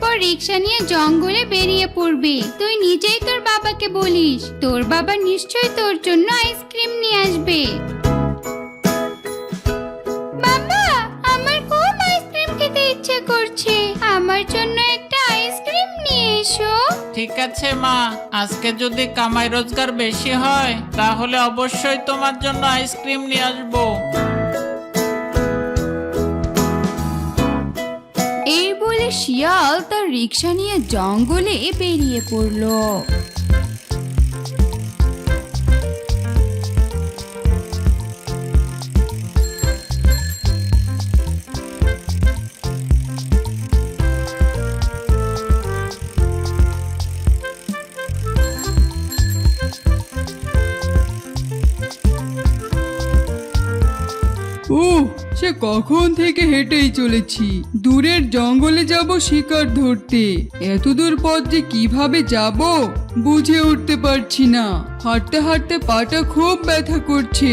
পর রিক্সা নিয়ে জঙ্গলে বেরিয়ে পড়বে। তুই নিজেই তোর বাবাকে বলিস, তোর বাবা নিশ্চয়ই তোর জন্য আইসক্রিম নিয়ে আসবে। বাবা, আমার খুব আইসক্রিম খেতে ইচ্ছে করছে, আমার জন্য একটা আইসক্রিম নিয়ে এসো। ঠিক আছে মা, আজকে যদি কামাই রোজগার বেশি হয় তাহলে অবশ্যই তোমার জন্য আইসক্রিম নিয়ে আসবো। এই বলে শিয়াল তার রিক্সা নিয়ে জঙ্গলে বেরিয়ে পড়লো। সে কখন থেকে হেঁটেই চলেছি, দূরের জঙ্গলে যাব শিকার ধরতে। এত দূর পথ যে কিভাবে যাব বুঝে উঠতে পারছি না। হাঁটতে হাঁটতে পাটা খুব ব্যথা করছে।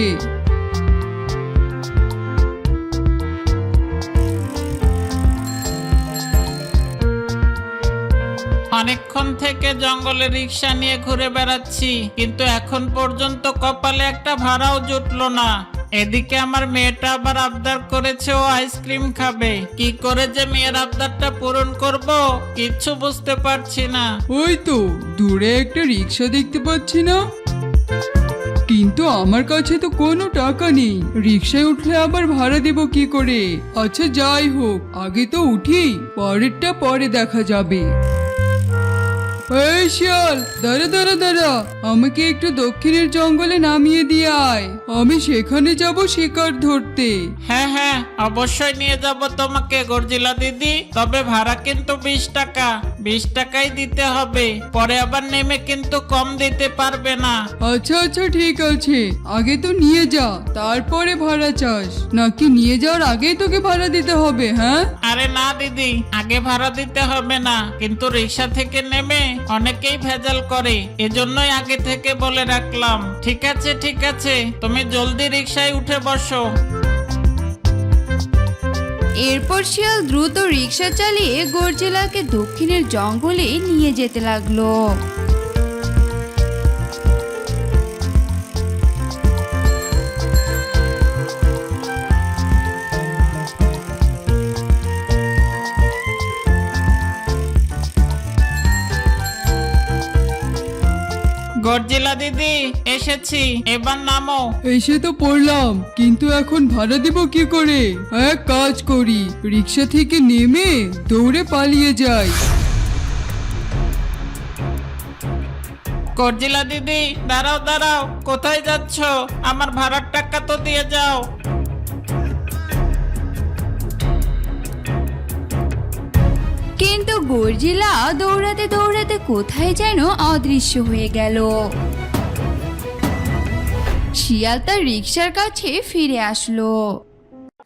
অনেকক্ষণ থেকে জঙ্গলে রিক্সা নিয়ে ঘুরে বেড়াচ্ছি, কিন্তু এখন পর্যন্ত কপালে একটা ভাড়াও জুটলো না। এদিকে আমার মেয়েটা আবার আবদার করেছে ও আইসক্রিম খাবে। কি করে যে মেয়ের আবদারটা পূরণ করব কিচ্ছু বুঝতে পারছি না। ওই তো দূরে একটা রিক্সা দেখতে পাচ্ছি না, কিন্তু আমার কাছে তো কোনো টাকা নেই। রিক্সায় উঠলে আবার ভাড়া দেব কি করে? আচ্ছা যাই হোক, আগে তো উঠি, পরেরটা পরে দেখা যাবে। এই শিয়াল, দাঁড়া দাঁড়া দাঁড়া, আমাকে একটু দক্ষিণের জঙ্গলে নামিয়ে দিয়ে আয়, আমি সেখানে যাব শিকার ধরতে। হ্যাঁ হ্যাঁ, অবশ্যই নিয়ে যাব তোমাকে গর্জিলা দিদি, তবে ভাড়া কিন্তু 20 টাকা। 20 টাকাই দিতে হবে, পরে আবার নেমে কিন্তু কম দিতে পারবে না। আচ্ছা আচ্ছা ঠিক আছে, আগে তো নিয়ে যা, তারপরে ভাড়া চাস নাকি নিয়ে যাওয়ার আগেই তোকে ভাড়া দিতে হবে? হ্যাঁ আরে না দিদি, আগে ভাড়া দিতে হবে না, কিন্তু রিক্সা থেকে নেমে অনেকেই ভেজাল করে, এজন্যই আগে থেকে বলে রাখলাম। ঠিক আছে ঠিক আছে, তুমি জলদি রিক্সায় উঠে বসো। এরপর শিয়াল দ্রুত রিক্সা চালিয়ে গর্জিলাকে দক্ষিণের জঙ্গলে নিয়ে যেতে লাগলো। গর্জিলা দিদি এসেছি, এবার নামো। এসে তো পড়লাম, কিন্তু এখন ভাড়া দিব কি করে? এক কাজ করি, রিক্সা থেকে নেমে দৌড়ে পালিয়ে যাই। গর্জিলা দিদি দাঁড়াও দাঁড়াও, কোথায় যাচ্ছ? আমার ভাড়ার টাকা তো দিয়ে যাও। কিন্তু গর্জিলা দৌড়াতে দৌড়াতে কোথায় যেন অদৃশ্য হয়ে গেল। শিয়াল তার রিক্সার কাছে ফিরে আসলো।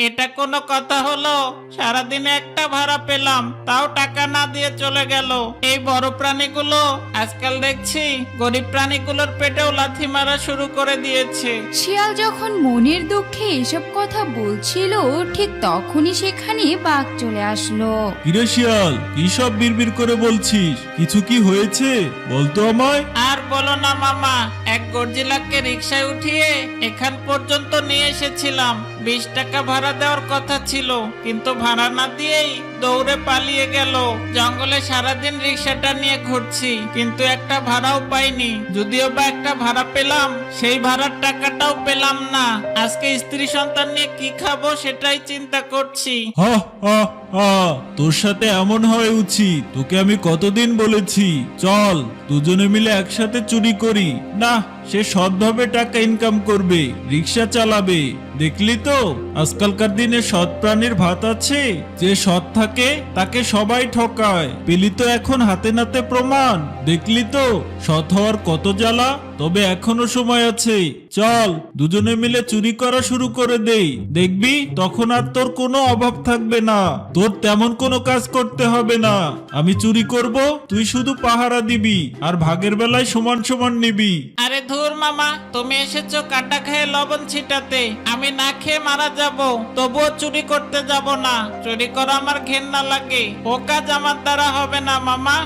এটা কোনো কথা হলো? সারাদিনে একটা ভাড়া পেলাম, তাও টাকা না দিয়ে চলে গেল। এই বড় প্রাণীগুলো আজকাল দেখছি গরিব প্রাণীগুলোর পেটেও লাথি মারা শুরু করে দিয়েছে। শিয়াল যখন মনের দুঃখে এসব কথা বলছিল, ঠিক তখনই সেখানে বাঘ চলে আসলো। কিরে শিয়াল, কি সব বিড়বিড় করে বলছিস? কিছু কি হয়েছে বলতো আমায়। আর বলো না মামা, এক গর্জিলাকে রিক্সায় উঠিয়ে এখান পর্যন্ত নিয়ে এসেছিলাম। 20 টাকা ভাড়া দেওয়ার কথা ছিল, কিন্তু ভাড়া না দিয়েই দৌড়ে পালিয়ে গেল। জঙ্গলে সারাদিন রিক্সাটা নিয়ে ঘুরছি, কিন্তু একটা ভাড়াও পাইনি। যদিও বা একটা ভাড়া পেলাম, সেই ভাড়ার টাকাটাও পেলাম না। আজকে স্ত্রী সন্তান নিয়ে কি খাবো সেটাই চিন্তা করছি। হা হা হা, তোর সাথে এমন হয় উচিত? তোকে আমি কতদিন বলেছি চল দুজনে মিলে একসাথে চুরি করি। না, সে সৎভাবে টাকা ইনকাম করবে, রিক্সা চালাবে। দেখলি তো আজকালকার দিনে সৎ প্রাণীর ভাত আছে। যে সৎ থাকে তাকে সবাই ঠকায়। পেলি তো এখন হাতে নাতে প্রমাণ। দেখলি তো সৎ হওয়ার কত জ্বালা। তবে এখনো সময় আছে। চল দুজনে মিলে চুরি করা শুরু করে দেই, দেখবি তখন আর তোর কোনো অভাব থাকবে না। তোর তেমন কোনো কাজ করতে হবে না। আমি চুরি করব, তুই শুধু পাহারা দিবি আর ভাগের বেলায় সমান সমান নিবি। আরে ধুর মামা, তুমি এসেছো কাটা খেয়ে লবণ ছিটাতে, আমি না খেয়ে মারা যাব, তবুও চুরি করতে যাব না। চুরি করা আমার ঘেন্না লাগে, ও কাজ আমার দ্বারা হবে না মামা।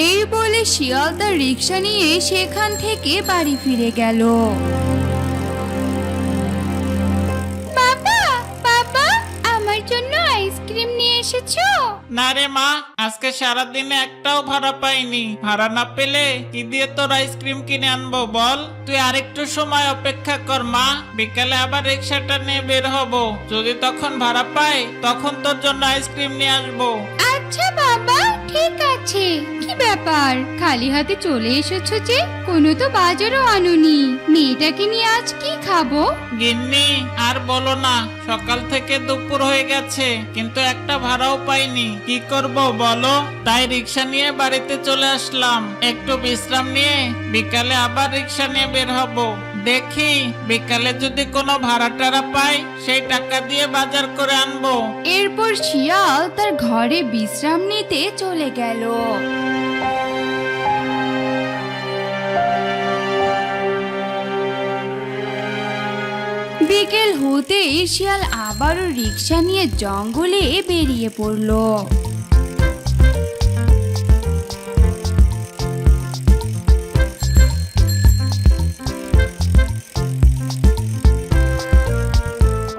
এই বলে শিয়াল তার রিক্সা নিয়ে সেখান থেকে বাড়ি ফিরে গেল। বাবা, বাবা, আমার জন্য আইসক্রিম নিয়ে এসেছো? না রে মা, আজকে সারাদিনে একটাও ভাড়া পাইনি। ভাড়া না পেলে কি দিয়ে তোর আইসক্রিম কিনে আনবো বল? তুই আরেকটু সময় অপেক্ষা কর মা, বিকালে আবার রিক্সাটা নিয়ে বের হব। যদি তখন ভাড়া পাই তখন তোর জন্য আইসক্রিম নিয়ে আসবো। আচ্ছা বাবা, ঠিক আছে। কি ব্যাপার, খালি হাতে চলে এসেছো যে? কোনো তো বাজারও আনোনি। মেয়েটাকে নিয়ে আজ কি খাবো? গিন্নি আর বলো না, সকাল থেকে দুপুর হয়ে গেছে কিন্তু একটা ভাড়াও পাইনি। কি করব বলো? তাই রিক্সা নিয়ে বাড়িতে চলে আসলাম। একটু বিশ্রাম নিয়ে বিকালে আবার রিক্সা নিয়ে বের হব। দেখি বিকালে যদি কোনো ভাড়া টাড়া পাই সেই টাকা দিয়ে বাজার করে আনবো। এরপর শিয়াল তার ঘরে বিশ্রাম নিতে চলে গেল। বিকেল হতেই শিয়াল আবারও রিক্সা নিয়ে জঙ্গলে বেরিয়ে পড়ল।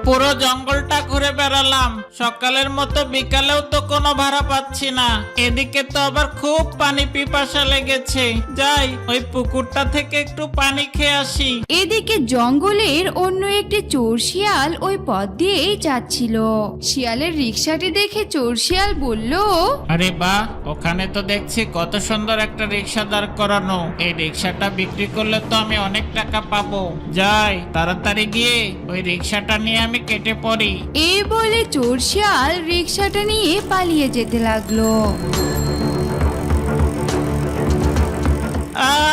পুরো জঙ্গলটা ঘুরে বেড়ালাম, সকালের মতো বিকালেও তো কোনো ভাড়া পাচ্ছি না। এদিকে তো আবার খুব পানি পিপাসা লেগেছে, যাই ওই পুকুরটা থেকে একটু পানি খেয়ে আসি। এদিকে জঙ্গলের অন্য একটি চোর শিয়াল ওই পথ দিয়েই যাচ্ছিল। শিয়ালের রিক্সাটি দেখে চোর শিয়াল বলল, আরে বাহ, ওখানে তো দেখছি কত সুন্দর একটা রিক্সা দাঁড় করানো। এই রিক্সাটা বিক্রি করলে তো আমি অনেক টাকা পাবো। যাই তাড়াতাড়ি গিয়ে ওই রিক্সাটা নিয়ে আমি কেটে পড়ি। এই বলে চোর শিয়াল রিক্সাটা নিয়ে পালিয়ে যেতে লাগলো।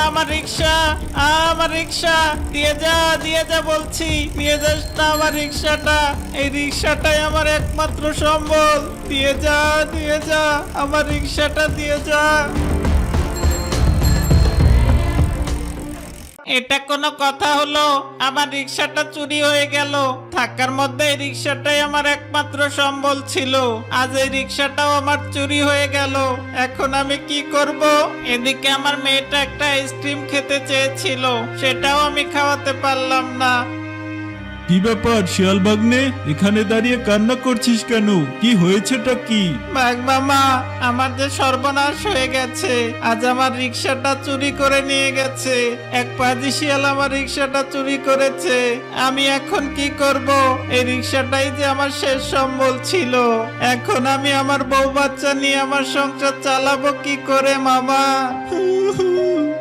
আমার রিক্সা, আমার রিক্সা, দিয়ে যা বলছি, নিয়ে যাস না আমার রিক্সাটা। এই রিক্সাটাই আমার একমাত্র সম্বল। দিয়ে যা আমার রিক্সাটা দিয়ে যা। এটা কোনো কথা হলো? আমার রিক্সাটা চুরি হয়ে গেল। থাকার মধ্যে এই রিক্সাটাই আমার একমাত্র সম্বল ছিল, আজ এই রিক্সাটাও আমার চুরি হয়ে গেল। এখন আমি কি করব? এদিকে আমার মেয়েটা একটা আইসক্রিম খেতে চেয়েছিল, সেটাও আমি খাওয়াতে পারলাম না। কি ব্যাপার শিয়াল ভাগ্নে, এখানে দাঁড়িয়ে কান্না করছিস কেন? কি হয়েছেটা কি? বাঘ মামা, আমার যে সর্বনাশ হয়ে গেছে। আজ আমার রিক্সাটা চুরি করে নিয়ে গেছে। এক পাজি শিয়াল আমার রিক্সাটা চুরি করেছে। আমি এখন কি করব? এই রিক্সাটাই যে আমার শেষ সম্বল ছিল। এখন আমি আমার বউ বাচ্চা নিয়ে আমার সংসার চালাবো কি করে মামা?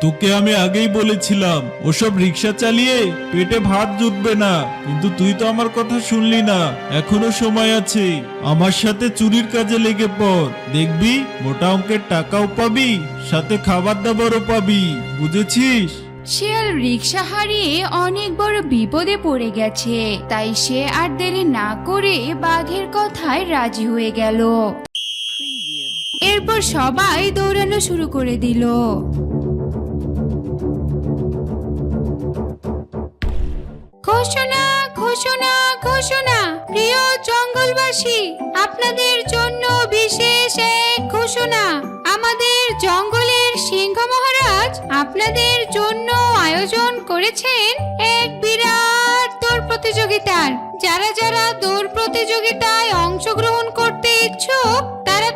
তোকে আমি আগেই বলেছিলাম ওসব রিক্সা চালিয়ে পেটে ভাত জুটবে না, কিন্তু তুই তো আমার কথা শুনলি না। এখনো সময় আছে, আমার সাথে চুরির কাজে লেগে পড়। দেখবি মোটা অঙ্কের টাকাও পাবি, সাথে খাবার দাবারও পাবি, বুঝেছিস? শিয়াল রিক্সা হারিয়ে অনেক বড় বিপদে পড়ে গেছে, তাই সে আর দেরি না করে বাঘের কথায় রাজি হয়ে গেল। এরপর সবাই দৌড়ানো শুরু করে দিল। ঘোষণা, ঘোষণা, ঘোষণা! প্রিয় জঙ্গলবাসী, আপনাদের জন্য বিশেষ এক ঘোষণা। আমাদের জঙ্গলের সিংহ মহারাজ আপনাদের জন্য আয়োজন করেছেন এক বিরাট দৌড় প্রতিযোগিতার। যারা যারা দৌড় প্রতিযোগিতায় অংশগ্রহণ করতে ইচ্ছুক তারা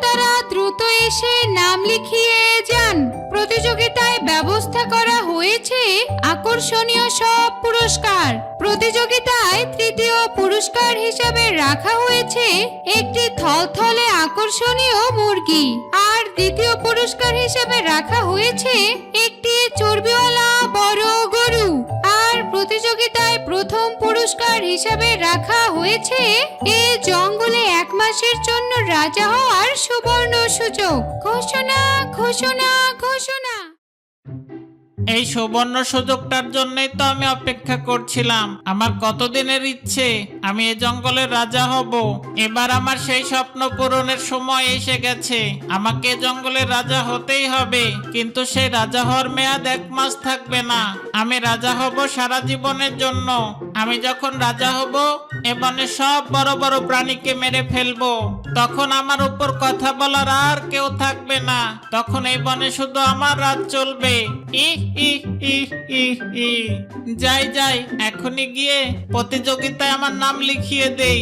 দ্রুত এসে নাম লিখিয়ে যান। প্রতিযোগিতায় ব্যবস্থা করা হয়েছে আকর্ষণীয় সব পুরস্কার। প্রতিযোগিতায় তৃতীয় পুরস্কার হিসাবে রাখা হয়েছে একটি থলথলে আকর্ষণীয় মুরগি, আর দ্বিতীয় পুরস্কার হিসাবে রাখা হয়েছে একটি চর্বিওয়ালা বড় গরু, আর প্রতিযোগিতায় প্রথম পুরস্কার হিসাবে রাখা হয়েছে এই জঙ্গলে 1 মাসের জন্য রাজা হওয়ার সুবর্ণ সুযোগ। ঘোষণা, ঘোষণা, ঘোষণা! এই সুবর্ণ সুযোগটার জন্যই তো আমি অপেক্ষা করছিলাম। আমার কতদিনের ইচ্ছে আমি এই জঙ্গলের রাজা হব। এবার আমার সেই স্বপ্ন পূরণের সময় এসে গেছে। আমাকে এই জঙ্গলের রাজা হতেই হবে, কিন্তু সেই রাজা হওয়ার মেয়াদ 1 মাস থাকবে না। আমি রাজা হব সারা জীবনের জন্য। আমি যখন রাজা হব এ বনে সব বড় বড় প্রাণীকে মেরে ফেলবো। তখন আমার উপর কথা বলার আর কেউ থাকবে না। তখন এই বনে শুধু আমার রাজ চলবে। ই ই ই ই ই যাই যাই, এখনই গিয়ে প্রতিযোগিতায় আমার নাম লিখিয়ে দেই।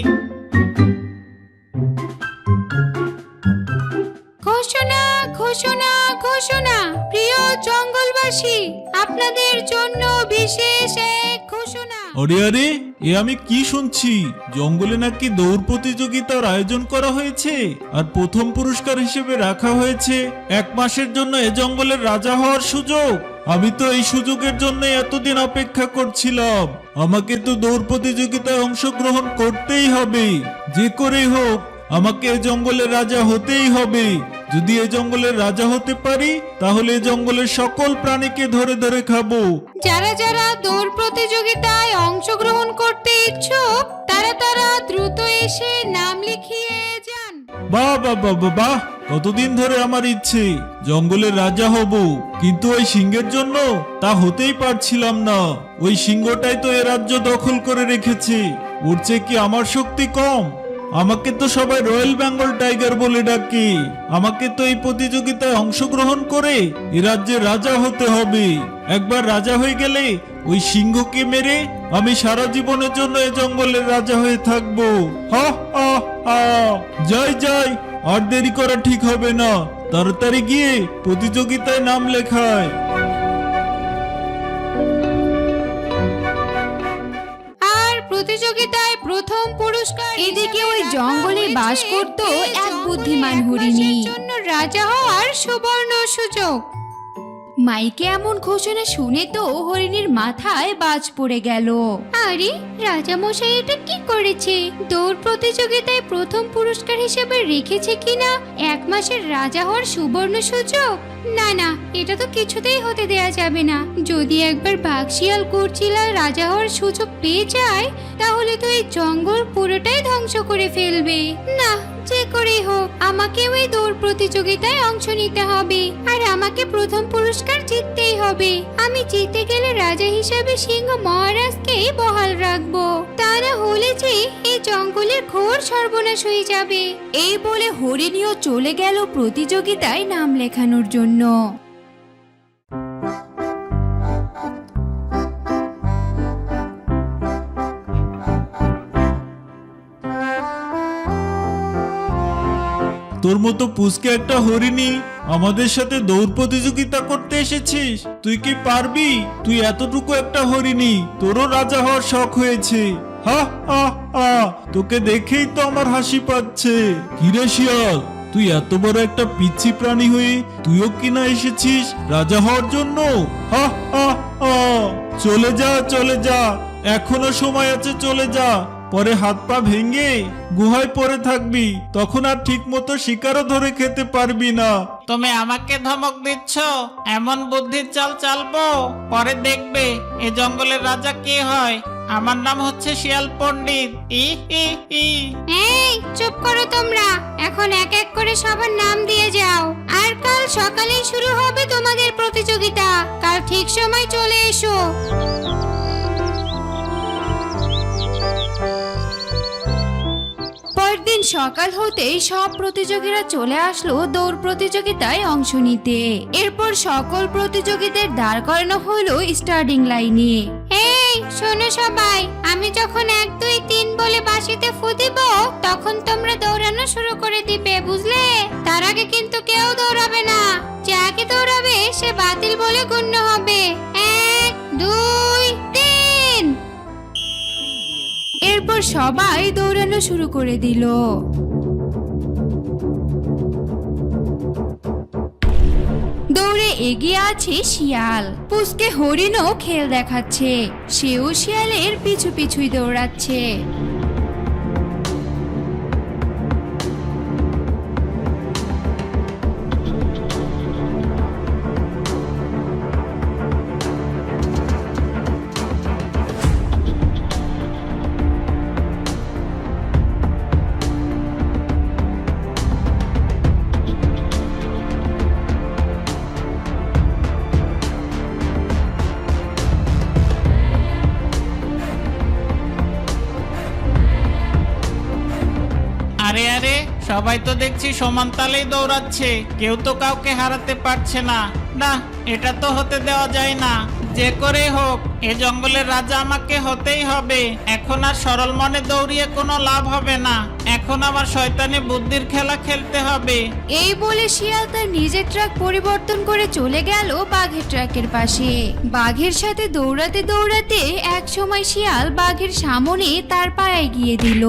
ঘোষণা ঘোষণা ঘোষণা, প্রিয় জঙ্গলবাসী, আপনাদের জন্য বিশেষ এক ঘোষণা। আরে আরে, এ আমি কি শুনছি? জঙ্গলে নাকি দৌড় প্রতিযোগিতার আয়োজন করা হয়েছে, আর প্রথম পুরস্কার হিসেবে রাখা হয়েছে 1 মাসের জন্য এ জঙ্গলের রাজা হওয়ার সুযোগ। আমি তো এই সুযোগের জন্য এতদিন অপেক্ষা করছিলাম। আমাকে তো দৌড় প্রতিযোগিতায় অংশগ্রহণ করতেই হবে, যে করেই হোক আমাকে এ জঙ্গলের রাজা হতেই হবে। যদি এ জঙ্গলের রাজা হতে পারি তাহলে এ জঙ্গলের সকল প্রাণীকে ধরে ধরে খাবো। যারা যারা দৌড় প্রতিযোগিতায় অংশগ্রহণ করতে ইচ্ছুক তারা দ্রুত এসে নাম লিখিয়ে যান। বাহ বাহ বাহ বাহ বাহ, কতদিন ধরে আমার ইচ্ছে জঙ্গলের রাজা হব, কিন্তু ওই সিংহের জন্য তা হতেই পারছিলাম না। ওই সিংহটাই তো এ রাজ্য দখল করে রেখেছে। ওর চেয়ে কি আমার শক্তি কম? আমাকে তো সবাই রয়্যাল বেঙ্গল টাইগার বলে ডাকে। আমাকে তো এই প্রতিযোগিতায় অংশগ্রহণ করে এ রাজ্যের রাজা হতে হবে। একবার রাজা হয়ে গেলে ওই সিংহকে মেরে আমি সারা জীবনের জন্য এই জঙ্গলের রাজা হয়ে থাকবো। হা হা হা, যাই যাই, আর দেরি করা ঠিক হবে না। তাড়াতাড়ি গিয়ে প্রতিযোগিতায় নাম লেখায়। প্রতিযোগিতায় প্রথম পুরস্কার। এদিকে ওই জঙ্গলে বাস করত এক বুদ্ধিমান হরিণী, জন্য রাজা হওয়ার সুবর্ণ সুযোগ। মাইকে এমন ঘোষণা শুনে তো হরিণীর মাথায় বাজ পড়ে গেল। আরে, রাজা মশাই এটা কি করেছে? দৌড় প্রতিযোগিতায় প্রথম পুরস্কার হিসেবে রেখেছে কিনা 1 মাসের রাজা হওয়ার সুবর্ণ সুযোগ। না না, এটা তো কিছুতেই হতে দেয়া যাবে না। যদি একবার বাঘশিয়াল কুরচিলার রাজা হওয়ার সুযোগ পেয়ে যায় তাহলে তো এই জঙ্গল পুরোটাই ধ্বংস করে ফেলবে। না, যে করেই হোক আমাকে ওই দৌড় প্রতিযোগিতায় অংশ নিতে হবে, আর আমাকে প্রথম পুরস্কার জিততেই হবে। আমি জিতে গেলে রাজা হিসাবে সিংহ মহারাজকেই বহাল রাখবো। তা না হলে যে এই জঙ্গলের ঘোর সর্বনাশ হয়ে যাবে। এই বলে হরিণীও চলে গেল প্রতিযোগিতায় নাম লেখানোর জন্য। তোর মতো পুচকে একটা হরিণী আমাদের সাথে দৌড় প্রতিযোগিতা করতে এসেছিস? তুই কি পারবি? তুই এতটুকু একটা হরিণী, তোরও রাজা হওয়ার শখ হয়েছে। হা হা হা, তোকে দেখেই তো আমার হাসি পাচ্ছে। কিরে শিয়াল, তুই এত বড় একটা পিচ্ছি প্রাণী হয়ে তুইও কিনা এসেছিস রাজা হওয়ার জন্য? হা হা হা, চলে যা চলে যা, এখনো সময় আছে, চলে যা। পরে হাত পা ভেঙে গুহায় পড়ে থাকবি, তখন আর ঠিক মতো শিকারও ধরে খেতে পারবি না। তুমি আমাকে ধমক দিচ্ছ? এমন বুদ্ধির চাল চালবো, পরে দেখবে এই জঙ্গলের রাজা কে হয়। আমার নাম হচ্ছে শিয়াল পণ্ডিত। ই ই ই। এই চুপ করো তোমরা, এখন এক এক করে সবার নাম দিয়ে যাও। আর কাল সকালেই শুরু হবে তোমাদের প্রতিযোগিতা। কাল ঠিক সময় চলে এসো। পরদিন সকাল হতেই সব প্রতিযোগীরা চলে আসলো দৌড় প্রতিযোগিতায় অংশ নিতে। এরপর সকল প্রতিযোগীদের দাঁড় করানো হলো স্টার্টিং লাইনে। এই শোনো সবাই, আমি যখন 1 2 3 বলে বাঁশিতে ফু দিব তখন তোমরা দৌড়ানো শুরু করে দিবে, বুঝলে? তার আগে কিন্তু কেউ দৌড়াবে না। যে আগে দৌড়াবে সে বাতিল বলে গণ্য হবে। 1 2 3। এরপর সবাই দৌড়ানো শুরু করে দিল। দৌড়ে এগিয়ে আছে শিয়াল। পুচকে হরিণও খেল দেখাচ্ছে, সেও শিয়ালের পিছু পিছুই দৌড়াচ্ছে। আরে আরে, সবাই তো দেখছি সমান তালেই দৌড়াচ্ছে, কেউ তো কাউকে হারাতে পারছে না। না, এটা তো হতে দেওয়া যায় না। যে করে হোক এ জঙ্গলের রাজা আমাকে হতেই হবে। এখন আর সরল মনে দৌড়িয়ে কোনো লাভ হবে না, এখন আমার শয়তানি বুদ্ধির খেলা খেলতে হবে। এই বলে শিয়াল তার নিজের ট্রাক পরিবর্তন করে চলে গেল বাঘের ট্রাকের পাশে। বাঘের সাথে দৌড়াতে দৌড়াতে এক সময় শিয়াল বাঘের সামনে তার পায়ে গিয়ে দিল।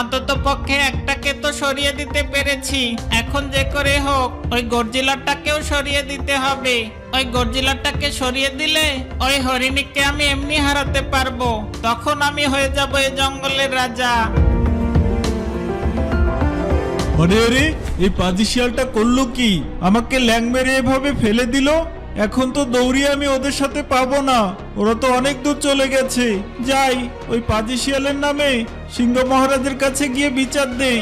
অন্তত পক্ষে একটাকে তো সরিয়ে দিতে পেরেছি, এখন যে করে হোক ওই গর্জিলারটাকেও সরিয়ে দিতে হবে। ওই গর্জিলারটাকে সরিয়ে দিলে ওই হরিণীকে আমি এমনি হারাতে পারবো, তখন আমি হয়ে যাব এই জঙ্গলের রাজা। আরে আরে, এই পাজি শিয়ালটা করলো কি? আমাকে ল্যাং মেরে এভাবে ফেলে দিল। এখন তো দৌড়িয়ে আমি ওদের সাথে পাবো না, ওরা তো অনেক দূর চলে গেছে। যাই, ওই পাজি শিয়ালের নামে সিংহ মহারাজের কাছে গিয়ে বিচার দেই।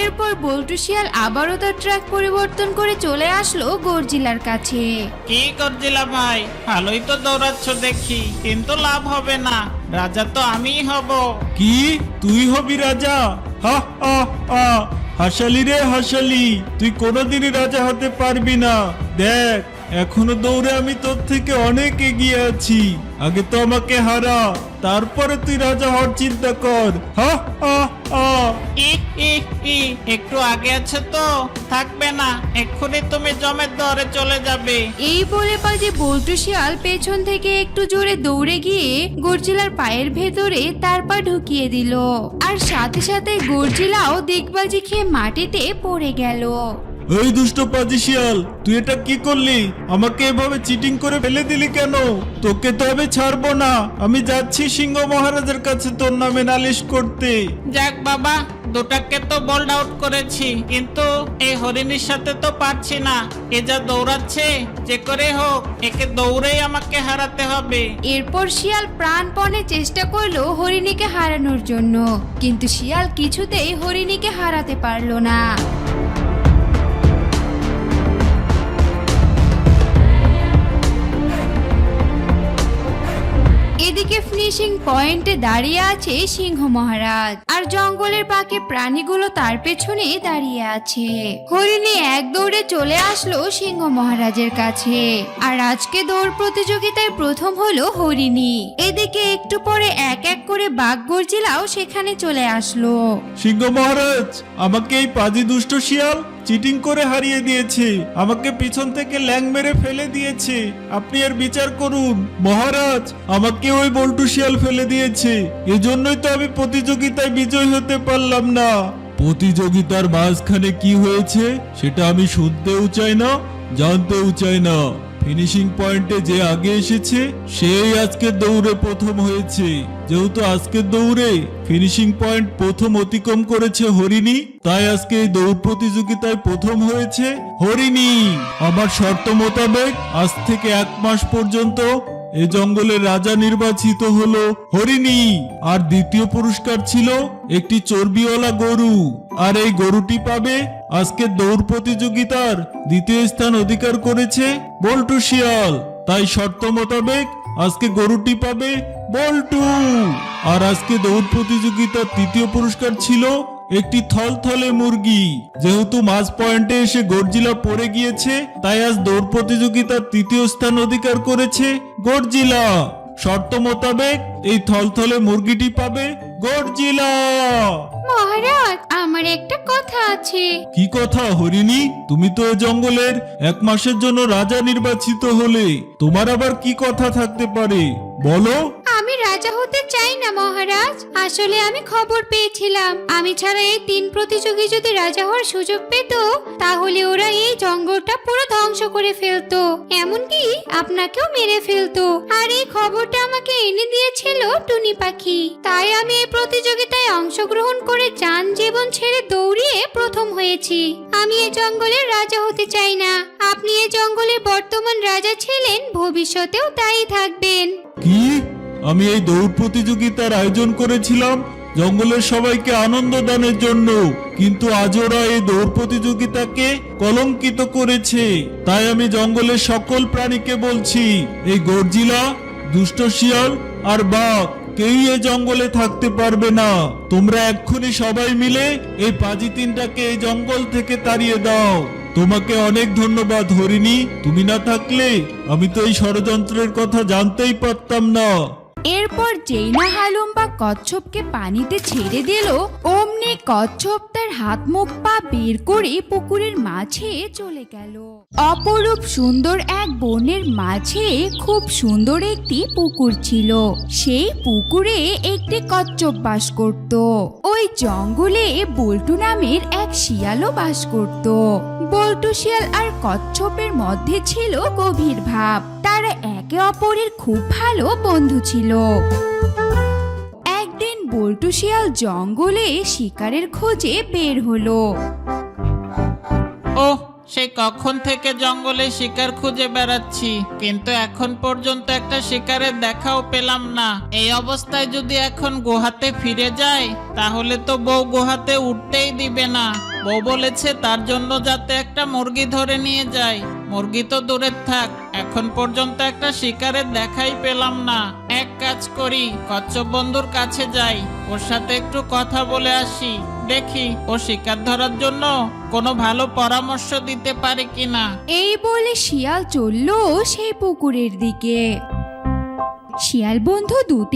এরপর বল্টু শিয়াল আবারও তার ট্রাক পরিবর্তন করে চলে আসলো গর্জিলার কাছে। কি গর্জিলা ভাই, ভালোই তো দৌড়াচ্ছ দেখি, কিন্তু লাভ হবে না, রাজা তো আমিই হব। কি তুই হবি রাজা? হা হা হা, হাসালি রে হাসালি, তুই কোনোদিনই রাজা হতে পারবি না। দেখ, এখনো দৌড়ে আমি তোর থেকে অনেক এগিয়ে আছি। আগে তো আমাকে হারা, তারপরে তুই রাজা হওয়ার চিন্তা কর। হা হা হা। ই ই ই, একটু আগে আছে তো থাকবে না, এক্ষুনি তুমি জমের দরে চলে যাবে। এই বলে পাজি বল্টু শিয়াল পেছন থেকে একটু জোরে দৌড়ে গিয়ে গর্জিলার পায়ের ভেতরে তার পা ঢুকিয়ে দিল, আর সাথে সাথে গর্জিলাও দিগবাজি খেয়ে মাটিতে পড়ে গেল। এই দুষ্ট পাজি শিয়াল, তুই এটা কি করলি? আমাকে এভাবে চিটিং করে ফেলে দিলি কেন? তোকে তো আমি ছাড়বো না, আমি যাচ্ছি সিংহ মহারাজের কাছে তোর নামে নালিশ করতে। যাক বাবা, দুটাকে তো বোল্ড আউট করেছি, কিন্তু এই হরিণীর সাথে তো পারছি না। এ যা দৌড়াচ্ছে, যে করে হোক একে দৌড়েই আমাকে হারাতে হবে। এরপর শিয়াল প্রাণপণে চেষ্টা করলো হরিণীকে হারানোর জন্য, কিন্তু শিয়াল কিছুতেই হরিণীকে হারাতে পারলো না। এদিকে ফিনিশিং পয়েন্টে দাঁড়িয়ে আছে সিংহ মহারাজ, আর জঙ্গলের বাকি প্রাণীগুলো তার পেছনে দাঁড়িয়ে আছে। হরিণী এক দৌড়ে চলে আসলো সিংহ মহারাজের কাছে, আর আজকে দৌড় প্রতিযোগিতায় প্রথম হলো হরিণী। এদিকে একটু পরে এক এক করে বাঘ গর্জিলাও সেখানে চলে আসলো। সিংহ মহারাজ, আমাকে এই পাজি দুষ্ট শিয়াল চিটিং করে হারিয়ে দিয়েছে, আমাকে পিছন থেকে ল্যাং মেরে ফেলে দিয়েছে। আপনি এর বিচার করুন। মহারাজ, আমাকে ওই বল্টু শিয়াল ফেলে দিয়েছে, এজন্যই তো আমি প্রতিযোগিতায় বিজয় হতে পারলাম না। প্রতিযোগিতার মাঝখানে কি হয়েছে সেটা আমি শুনতেও চাই না, জানতেও চাই না। ফিনিশিং পয়েন্টে যে আগে এসেছে সেই আজকে দৌড়ে প্রথম হয়েছে। যেহেতু আজকে দৌড়ে ফিনিশিং পয়েন্ট প্রথম অতিক্রম করেছে হরিণী, তাই আজকে এই দৌড় প্রতিযোগিতায় প্রথম হয়েছে হরিণী। আমার শর্ত মোতাবেক আজ থেকে 1 মাস পর্যন্ত এই জঙ্গলের রাজা নির্বাচিত হলো হরিণী। আর দ্বিতীয় পুরস্কার ছিল একটি চর্বিওয়ালা গরু, আর এই গরুটি পাবে আজকে দৌড় প্রতিযোগিতার দ্বিতীয় স্থান অধিকার করেছে বল্টু শিয়াল। তাই শর্ত মোতাবেক আজকে গরুটি পাবে বল্টু। আর আজকে দৌড় প্রতিযোগিতার তৃতীয় পুরস্কার ছিল একটি থলথলে মুরগি। যেহেতু মাঝ পয়েন্টে এসে গর্জিলা পড়ে গিয়েছে, তাই আজ দৌড় প্রতিযোগিতার তৃতীয় স্থান অধিকার করেছে গর্জিলা। শর্ত মোতাবেক এই থলথলে মুরগিটি পাবে গর্জিলা। মহারাজ, আমার একটা কথা আছে। কি কথা হরিণী? তুমি তো এই জঙ্গলের 1 মাসের জন্য রাজা নির্বাচিত হলে, তোমার আবার কি কথা থাকতে পারে বলো? আমি রাজা হতে চাই না মহারাজ, আসলে আমি খবর পেয়েছিলাম আমি ছাড়া এই 3 প্রতিযোগী যদি রাজা হওয়ার সুযোগ পেত, তাহলে ওরা এই জঙ্গলটা পুরো ধ্বংস করে ফেলতো, এমনকি আপনাকেও মেরে ফেলতো। আর এই খবরটা আমাকে এনে দিয়েছিল টুনি পাখি, তাই আমি এই প্রতিযোগিতায় অংশগ্রহণ করে জান জীবন ছেড়ে দৌড়িয়ে প্রথম হয়েছি। আমি এই জঙ্গলের রাজা হতে চাই না। আপনি এই জঙ্গলের বর্তমান রাজা ছিলেন, ভবিষ্যতেও তাই থাকবেন। কি? আমি এই দৌড় প্রতিযোগিতার আয়োজন করেছিলাম, জঙ্গলের সবাইকে আনন্দ দানের জন্য, কিন্তু আজ ওরা এই দৌড় প্রতিযোগিতাকে কলঙ্কিত করেছে। তাই আমি জঙ্গলের সকল প্রাণীকে বলছি, এই গর্জিলা, দুষ্ট শিয়াল আর বাঘ কেউই এই জঙ্গলে থাকতে পারবে না। তোমরা এক্ষুনি সবাই মিলে এই পাজি তিনটাকে এই জঙ্গল থেকে তাড়িয়ে দাও। তোমাকে অনেক ধন্যবাদ হরিণী, তুমি না থাকলে আমি তো এই ষড়যন্ত্রের কথা জানতেই পারতাম না। এরপর যেই না হালুম্বা কচ্ছপকে পানিতে ছেড়ে দিল, অমনি কচ্ছপ তার হাত মুখ পা বের করে পুকুরের মাঝে চলে গেল। অপরূপ সুন্দর এক বনের মাঝে খুব সুন্দর একটি পুকুর ছিল। সেই পুকুরে একটি কচ্ছপ বাস করত। ওই জঙ্গলে বল্টু নামের এক শিয়ালও বাস করত। বল্টু শিয়াল আর কচ্ছপের মধ্যে ছিল গভীর ভাব। তারা একে অপরের খুব ভালো বন্ধু ছিল। একদিন বল্টু শিয়াল জঙ্গলে শিকারের খোঁজে বের হলো। ওহ, সেই কখন থেকে জঙ্গলে শিকার খুঁজে বেড়াচ্ছি, কিন্তু এখন পর্যন্ত একটা শিকারের দেখাও পেলাম না। এই অবস্থায় যদি এখন গুহাতে ফিরে যাই, তাহলে তো বউ গুহাতে উঠতেই দিবে না। বউ বলেছে তার জন্য যাতে একটা মুরগি ধরে নিয়ে যাই। মুরগি তো দূরের থাক, এখন পর্যন্ত একটা শিকারের দেখাই পেলাম না। এক কাজ করি, কচ্ছপ বন্ধুর কাছে যাই, ওর সাথে একটু কথা বলে আসি, দেখি ও শিকার ধরার জন্য কোনো ভালো পরামর্শ দিতে পারে কিনা। এই বলে শিয়াল চলল সেই পুকুরের দিকে। শিয়াল বন্ধু দুটি